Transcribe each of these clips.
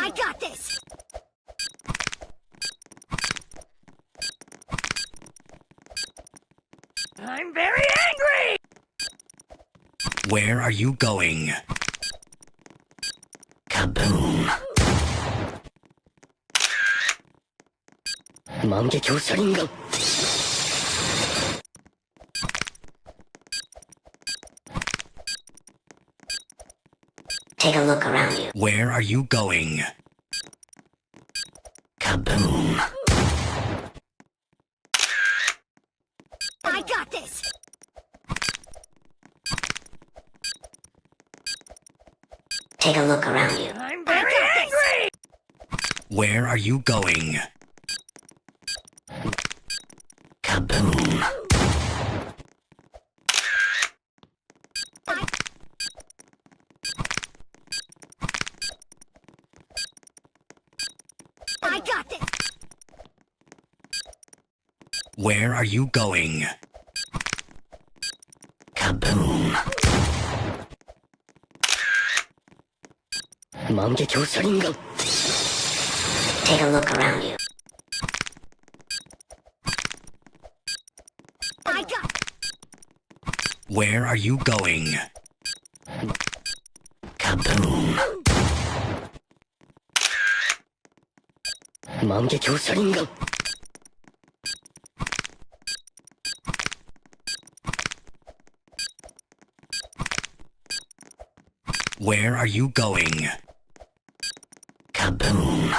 I got this! I'm very angry! Where are you going? Kaboom! 万華鏡車輪ガン Take a look around you. Where are you going? Kaboom! I got this! Take a look around you. I'm very angry! Where are you going? Kaboom! I got this! Where are you going? Kaboom! 万華鏡車輪ガン Take a look around you. I got Where are you going? Kaboom! 万華鏡車輪ガン Where are you going? Kaboom!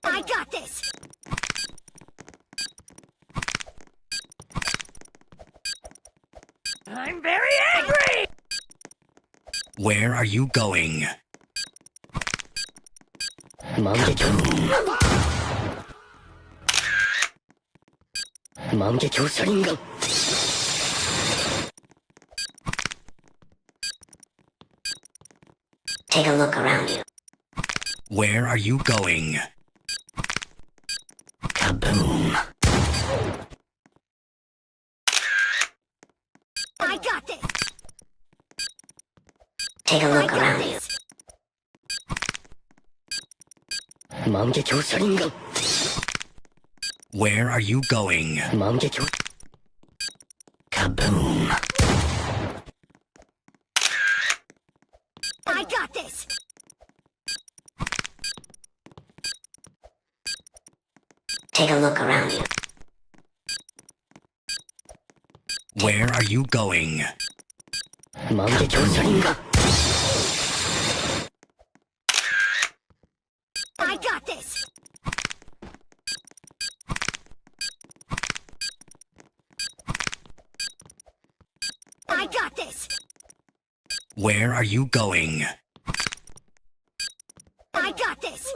I got this! I'm very angry! Where are you going? 万華鏡万華鏡車輪ガン Take a look around you. Where are you going? Kaboom! I got this! Take a look around you. 万華鏡車輪ガン Where are you going? 万華鏡 Kaboom! I got this! Take a look around you. Where are you going? 万華鏡車輪ガン I got this! I got this! Where are you going? I got this!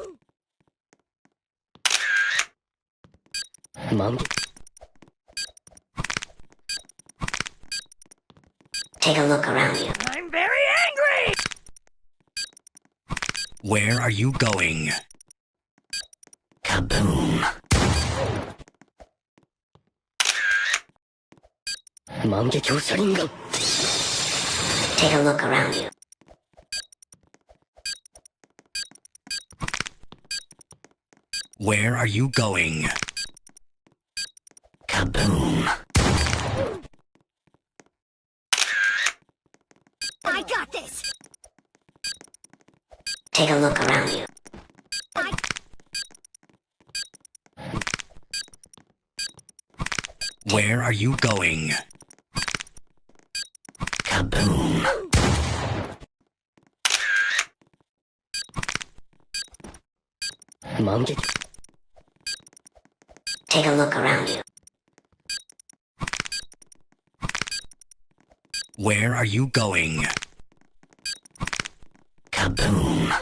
万華 Take a look around you. I'm very angry! Where are you going? Kaboom! 万華鏡車輪ガン Take a look around you. Where are you going? Kaboom! I got this! Take a look around you. Where are you going? Kaboom! Monkey. Take a look around you. Where are you going? Kaboom!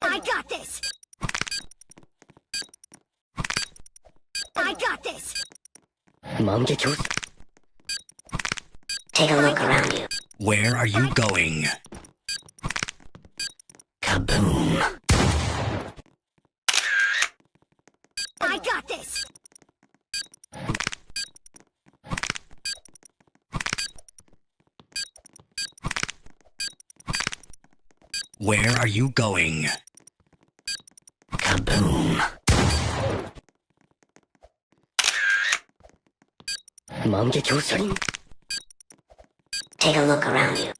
I got this! I got this! Monkey. Take a look around you. Where are you going? Kaboom! I got this! Where are you going? Kaboom! Take a look around you.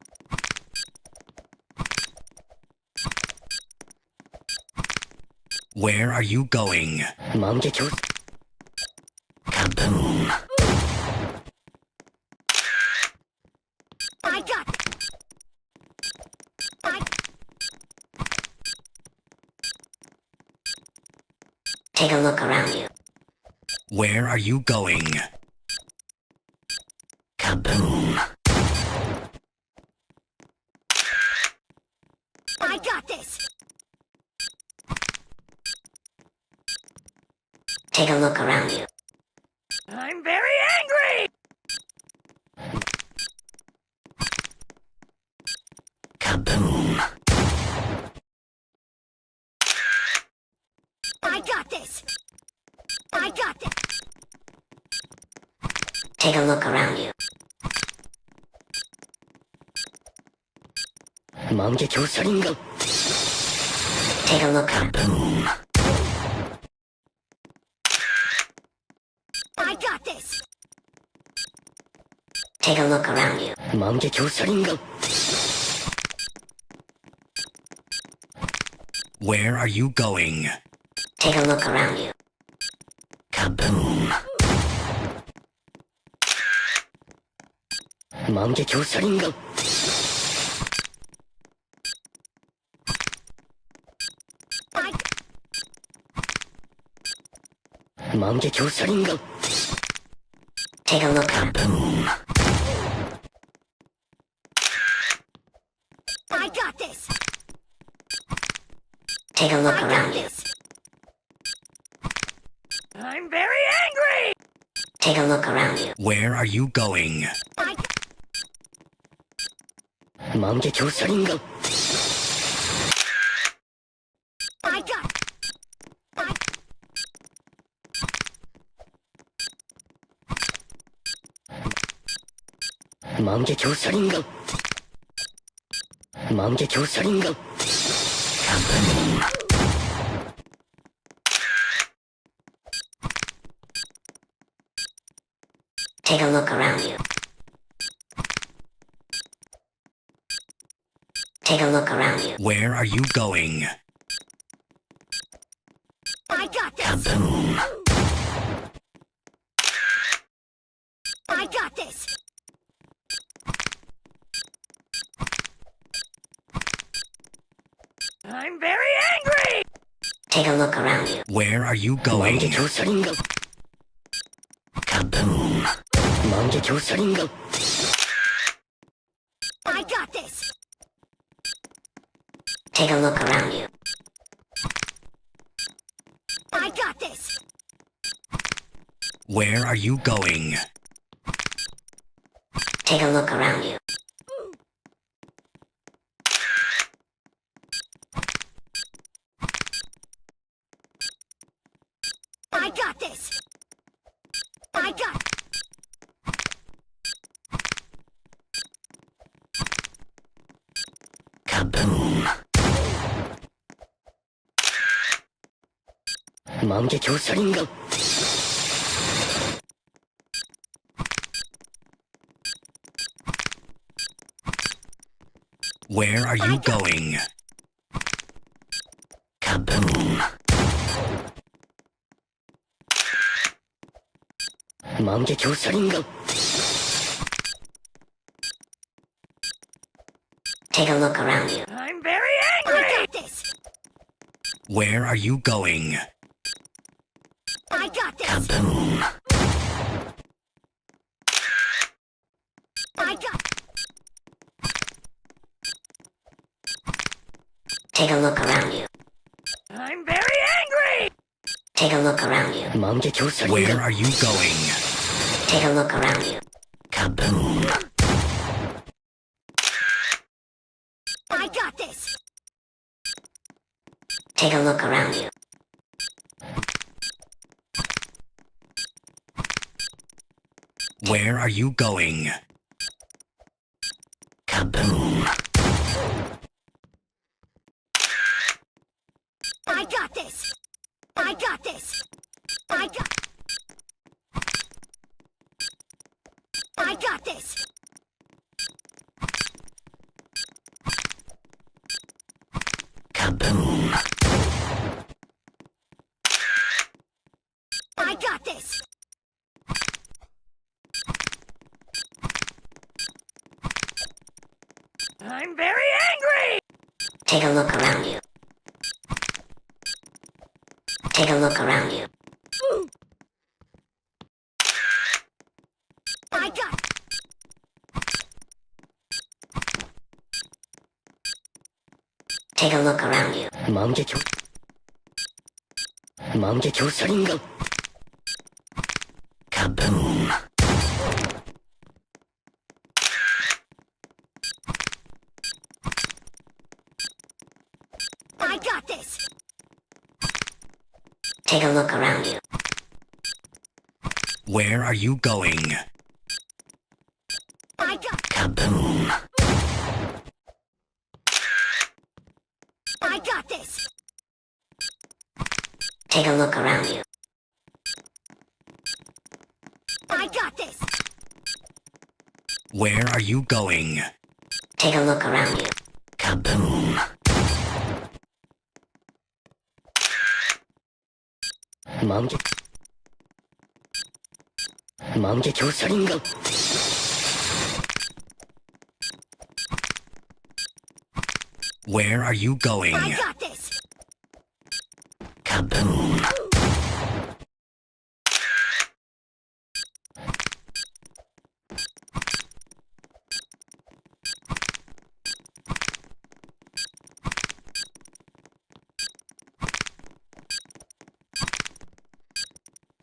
Where are you going? Kaboom! I got it. Take a look around you. Where are you going? Kaboom! I got this. Take a look around you. I'm very angry. Kaboom! I got this. I got this. Take a look around you. Take a look around. Kaboom! I got this. Take a look around you. Where are you going? Take a look around you. Kaboom! I Take a look around. Kaboom! I got this. Take a look I got around you. this. I'm very angry. Take a look around you. Where are you going? I got I Kaboom! Take a look around you. Take a look around you. Where are you going? got this. Kaboom! I got this. I'm very angry. Take a look around you. Where are you going? Kaboom! I got this. Take a look around you. I got this. Where are you going? Take a look around you. I got this. I got Kaboom! Where are you going? Kaboom! Take a look around you. I'm very angry. I got this. Where are you going? I got this. Kaboom! I got Take a look around you. I'm very angry. Take a look around you. Where are you going? Take a look around you. Kaboom! I got this. Take a look around you. Where are you going? Kaboom! got this. I got this. I got this. Kaboom! I got this. I'm very angry. Take a look around you. Take a look around you. I got Take a look around you. 만개교 살인강. Kaboom! I got this. Take a look around you. Where are you going? I got Kaboom! I got this. Take a look around you. I got this. Where are you going? Take a look around you. Kaboom! 만개교 살인강. Where are you going? I got this. Kaboom!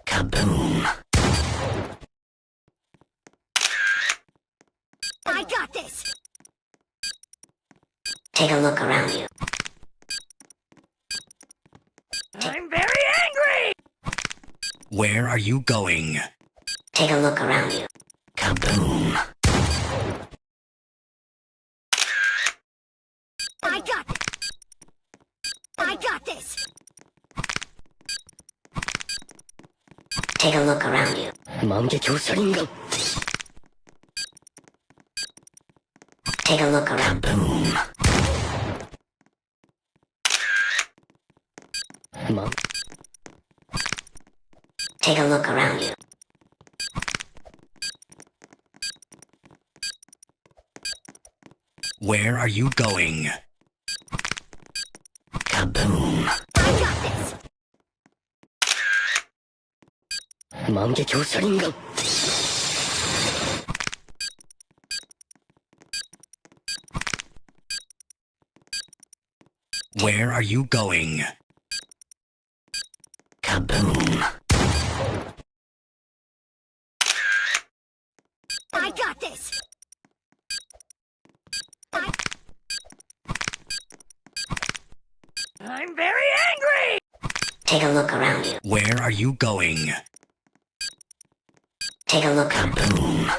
Kaboom! I got this. Take a look around you. I'm very angry. Where are you going? Take a look around you. Kaboom! I got this. I got this. Take a look around you. 만개교 살인강. Take a look around. Kaboom! Take a look around you. Where are you going? Kaboom! I got this. 만개교 살인강. Where are you going? Kaboom! I got this. I'm very angry. Take a look around you. Where are you going? Take a look around you. Kaboom!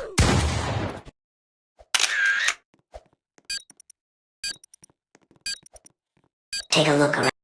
Take a look around.